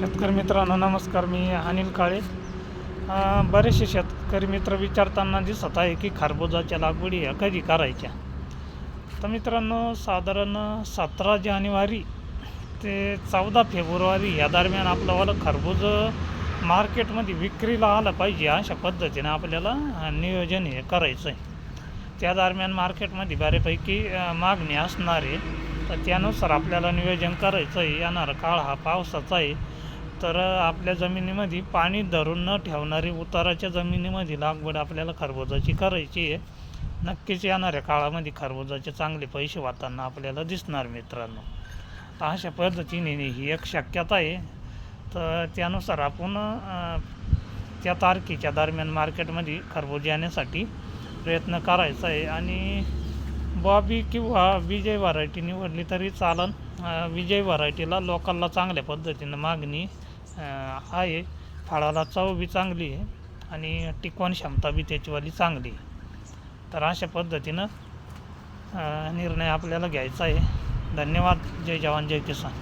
शेतकरी मित्रांनो नमस्कार. मी अनिल काळे. बरेचसे शेतकरी मित्र विचारताना दिसत आहे की खरबुजाच्या लागवडी ह्या कधी करायच्या. तर मित्रांनो, साधारण 17 जानेवारी ते 14 फेब्रुवारी या दरम्यान आपलं खरबूज मार्केटमध्ये विक्रीला आलं पाहिजे, अशा पद्धतीने आपल्याला नियोजन हे करायचं आहे. त्या दरम्यान मार्केटमध्ये बऱ्यापैकी मागणी असणार आहे. तर त्यानुसार आपल्याला नियोजन करायचं आहे. येणारा काळ हा पावसाचा आहे. तर आपल्या जमिनीमध्ये पाणी धरून न ठेवणारी उताराच्या जमिनीमध्ये लागवड आपल्याला खरबुजाची करायची आहे. नक्कीच येणाऱ्या काळामध्ये खरबुजाचे चांगले पैसे वाहताना आपल्याला दिसणार मित्रांनो. तर अशा पद्धतीने ही एक शक्यता आहे. तर त्यानुसार आपण त्या तारखेच्या दरम्यान मार्केटमध्ये खरबूज येण्यासाठी प्रयत्न करायचा आहे. आणि बॉबी किंवा विजय व्हरायटी निवडली तरी चालन. विजय व्हरायटीला लोकांना चांगल्या पद्धतीनं मागणी आहे. फळाला चव बी चांगली आहे आणि टिकवण क्षमता बी त्याचीवाली चांगली आहे. तर अशा पद्धतीनं निर्णय आपल्याला घ्यायचा आहे. धन्यवाद. जय जवान जय किसान.